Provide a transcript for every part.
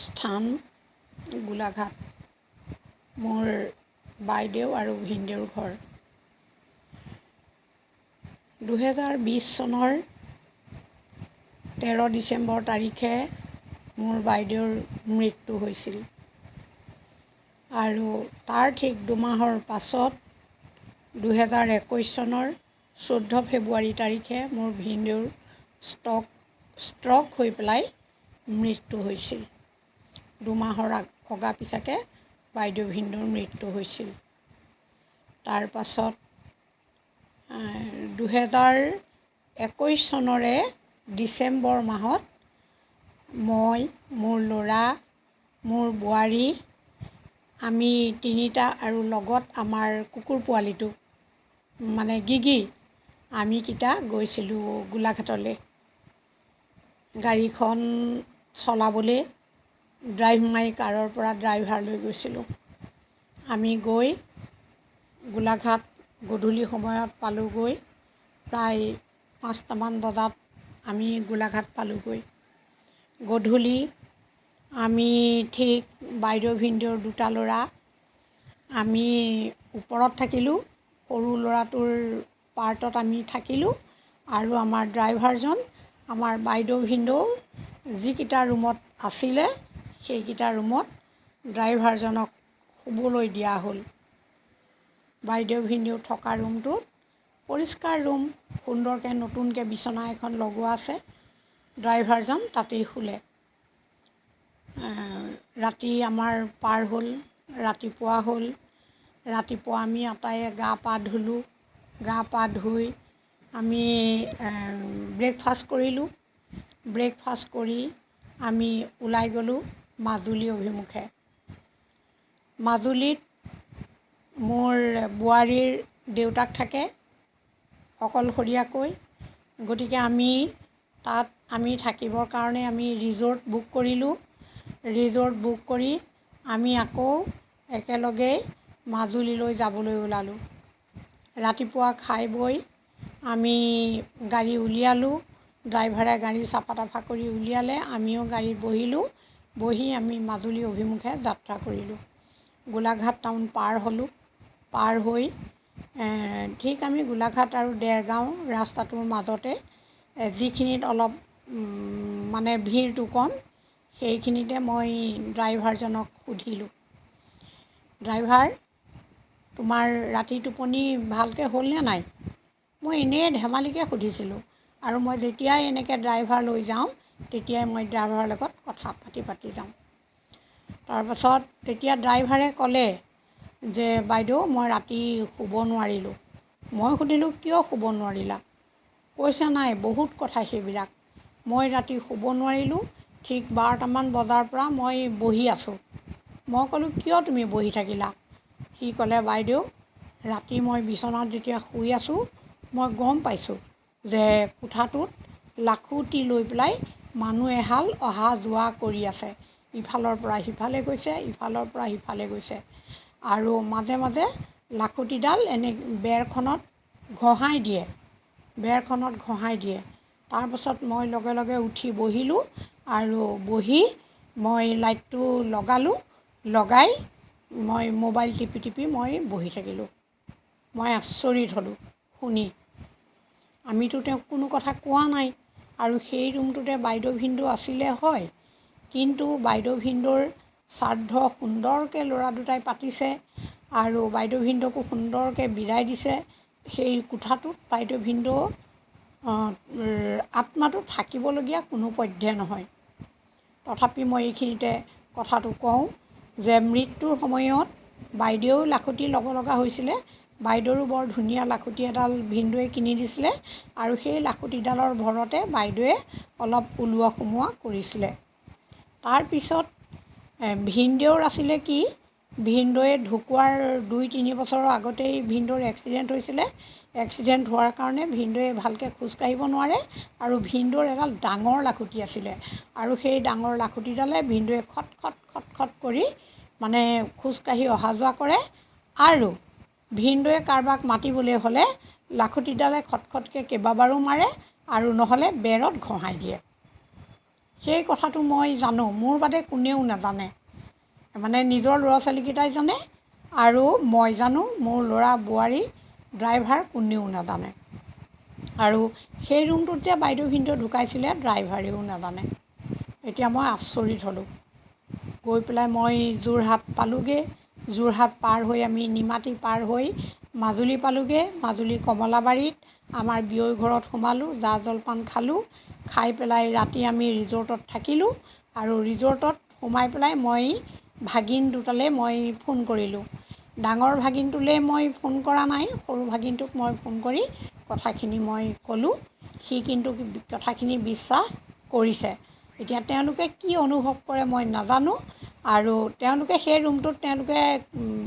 স্থান গোলাঘাট। মোৰ বাইদেউ আৰু ভিনদেউৰ ঘৰ। 2020 চনৰ 13 ডিচেম্বৰ তাৰিখে মোৰ বাইদেউৰ মৃত্যু হৈছিল আৰু তাৰ ঠিক দুমাহৰ পাছত 2021 চনৰ 14 ফেব্ৰুৱাৰী তাৰিখে মোৰ ভিনদেউৰ ষ্ট্ৰক হৈ পেলাই মৃত্যু হৈছিল। দুমাহৰ অগা পিছাকে বাইদেউ ভিনদেউৰ মৃত্যু হৈছিল। তাৰ পাছত 2021 চনৰে ডিচেম্বৰ মাহত মই, মোৰ ল'ৰা, মোৰ বোৱাৰী, আমি তিনিটা আৰু লগত আমাৰ কুকুৰ পোৱালিটো মানে গিগি, আমিকেইটা গৈছিলোঁ গোলাঘাটলৈ গাড়ীখন চলাবলৈ। ড্ৰাইভ মাৰি কাৰৰ পৰা ড্ৰাইভাৰ লৈ গৈছিলোঁ। আমি গৈ গোলাঘাট গধূলি সময়ত পালোঁগৈ। প্ৰায় 5টামান বজাত আমি গোলাঘাট পালোঁগৈ। গধূলি আমি ঠিক বাইদেউ ভিনদেউৰ দুটা ল'ৰা, আমি ওপৰত থাকিলোঁ, সৰু ল'ৰাটোৰ পাৰ্টত আমি থাকিলোঁ আৰু আমাৰ ড্ৰাইভাৰজন আমাৰ বাইদেউ ভিনদেউ যিকেইটা ৰুমত আছিলে সেইকেইটা ৰুমত ড্ৰাইভাৰজনক শুবলৈ দিয়া হ'ল। বাইদেউ ভিনদেউ থকা ৰুমটোত পৰিষ্কাৰ ৰুম, সুন্দৰকৈ নতুনকৈ বিচনা এখন লগোৱা আছে। ড্ৰাইভাৰজন তাতেই শুলে। ৰাতি আমাৰ পাৰ হ'ল, ৰাতিপুৱা হ'ল। ৰাতিপুৱা আমি আটায়ে গা পা ধুলোঁ। গা পা ধুই আমি ব্ৰেকফাষ্ট কৰিলোঁ। ব্ৰেকফাষ্ট কৰি আমি ওলাই গ'লোঁ মাজুলী অভিমুখে। মাজুলীত মোৰ বোৱাৰীৰ দেউতাক থাকে অকলশৰীয়াকৈ। গতিকে তাত আমি থাকিবৰ কাৰণে আমি ৰিজৰ্ট বুক কৰিলোঁ। ৰিজৰ্ট বুক কৰি আমি আকৌ একেলগেই মাজুলীলৈ যাবলৈ ওলালোঁ। ৰাতিপুৱা খাই বৈ আমি গাড়ী উলিয়ালোঁ। ড্ৰাইভাৰে গাড়ী চাফা তাফা কৰি উলিয়ালে, আমিও গাড়ীত বহিলোঁ। বহি আমি মাজুলী অভিমুখে যাত্ৰা কৰিলোঁ। গোলাঘাট টাউন পাৰ হ'লোঁ। পাৰ হৈ ঠিক আমি গোলাঘাট আৰু দেৰগাঁও ৰাস্তাটোৰ মাজতে যিখিনিত অলপ মানে ভিৰটো কম, সেইখিনিতে মই ড্ৰাইভাৰজনক সুধিলোঁ, ড্ৰাইভাৰ, তোমাৰ ৰাতি টোপনি ভালকৈ হ'লনে নাই? মই এনেই ধেমালিকৈ সুধিছিলোঁ আৰু মই যেতিয়াই এনেকৈ ড্ৰাইভাৰ লৈ যাওঁ তেতিয়াই মই ড্ৰাইভাৰৰ লগত কথা পাতি যাওঁ। তাৰপাছত তেতিয়া ড্ৰাইভাৰে ক'লে যে বাইদেউ, মই ৰাতি শুব নোৱাৰিলোঁ। মই সুধিলোঁ, কিয় শুব নোৱাৰিলা? কৈছে, নাই বহুত কথা সেইবিলাক। মই ৰাতি শুব নোৱাৰিলোঁ। ঠিক 12টামান বজাৰ পৰা মই বহি আছোঁ। মই ক'লোঁ, কিয় তুমি বহি থাকিলা? সি ক'লে, বাইদেউ, ৰাতি মই বিচনাত যেতিয়া শুই আছোঁ মই গম পাইছোঁ যে কোঠাটোত লাখুটি লৈ পেলাই মানুহ এহাল অহা যোৱা কৰি আছে। ইফালৰ পৰা সিফালে গৈছে, ইফালৰ পৰা সিফালে গৈছে আৰু মাজে মাজে লাখুটিডাল এনে বেৰখনত ঘঁহাই দিয়ে। তাৰপাছত মই লগে লগে উঠি বহিলোঁ আৰু বহি মই লাইটটো লগালোঁ। লগাই মই মোবাইল টিপি মই বহি থাকিলোঁ। মই আচৰিত হ'লোঁ শুনি। আমিতো তেওঁক কোনো কথা কোৱা নাই আৰু সেই ৰুমটোতে বাইদেউ ভিনদেউ আছিলে হয়, কিন্তু বাইদেউ ভিনদেউৰ শ্ৰাদ্ধ সুন্দৰকৈ ল'ৰা দুটাই পাতিছে আৰু বাইদেউ ভিনদেউকো সুন্দৰকৈ বিদায় দিছে। সেই কোঠাটোত বাইদেউ ভিনদেউ আত্মাটো থাকিবলগীয়া কোনো পধ্যে নহয়। তথাপি মই এইখিনিতে কথাটো কওঁ যে মৃত্যুৰ সময়ত বাইদেউ লাখুটি ল'ব লগা হৈছিলে। বাইদেউৰো বৰ ধুনীয়া লাখুটি এডাল ভিনদেউৱে কিনি দিছিলে আৰু সেই লাখুটিডালৰ ভৰতে বাইদেৱে অলপ ওলোৱা সোমোৱা কৰিছিলে। তাৰপিছত ভিনদেউৰ আছিলে কি, ভিনদেউৱে ঢুকুৱাৰ 2-3 বছৰৰ আগতেই ভিনদেউৰ এক্সিডেণ্ট হৈছিলে। এক্সিডেণ্ট হোৱাৰ কাৰণে ভিনদেউৱে ভালকৈ খোজকাঢ়িব নোৱাৰে আৰু ভিনদেউৰ এডাল ডাঙৰ লাখুটি আছিলে আৰু সেই ডাঙৰ লাখুটিডালে ভিনদেউৱে খট কৰি মানে খোজকাঢ়ি অহা যোৱা কৰে আৰু ভিনদেউৱে কাৰোবাক মাতিবলৈ হ'লে লাখুটিডালে খটকৈ কেইবাবাৰো মাৰে আৰু নহ'লে বেৰত ঘঁহাই দিয়ে। সেই কথাটো মই জানো, মোৰ বাদে কোনেও নাজানে। মানে নিজৰ ল'ৰা ছোৱালীকেইটাই জানে আৰু মই জানো, মোৰ ল'ৰা বোৱাৰী ড্ৰাইভাৰ কোনেও নাজানে। আৰু সেই ৰুমটোত যে বাইদেউ ভিনদেউ ঢুকাইছিলে ড্ৰাইভাৰেও নাজানে। এতিয়া মই আচৰিত হ'লোঁ। গৈ পেলাই মই যোৰহাট পালোঁগৈ। যোৰহাট পাৰ হৈ আমি নিমাতী পাৰ হৈ মাজুলী পালোঁগৈ। মাজুলী কমলাবাৰীত আমাৰ বিয়ৈ ঘৰত সোমালোঁ, জা জলপান খালোঁ। খাই পেলাই ৰাতি আমি ৰিজৰ্টত থাকিলোঁ। আৰু ৰিজৰ্টত সোমাই পেলাই মই ভাগিন দুটালৈ মই ফোন কৰিলোঁ। ডাঙৰ ভাগিনটোলৈ মই ফোন কৰা নাই, সৰু ভাগিনটোক মই ফোন কৰি কথাখিনি মই ক'লোঁ। সি কিন্তু কথাখিনি বিশ্বাস কৰিছে। এতিয়া তেওঁলোকে কি অনুভৱ কৰে মই নাজানো। আৰু তেওঁলোকে সেই ৰুমটোত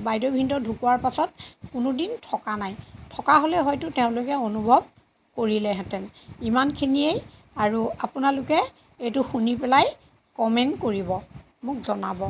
বাইদেউ ভিনদেউ ঢুকোৱাৰ পাছত কোনোদিন থকা নাই। থকা হ'লে হয়তো তেওঁলোকে অনুভৱ কৰিলেহেঁতেন। ইমানখিনিয়েই। আৰু আপোনালোকে এইটো শুনি পেলাই কমেণ্ট কৰিব, মোক জনাব।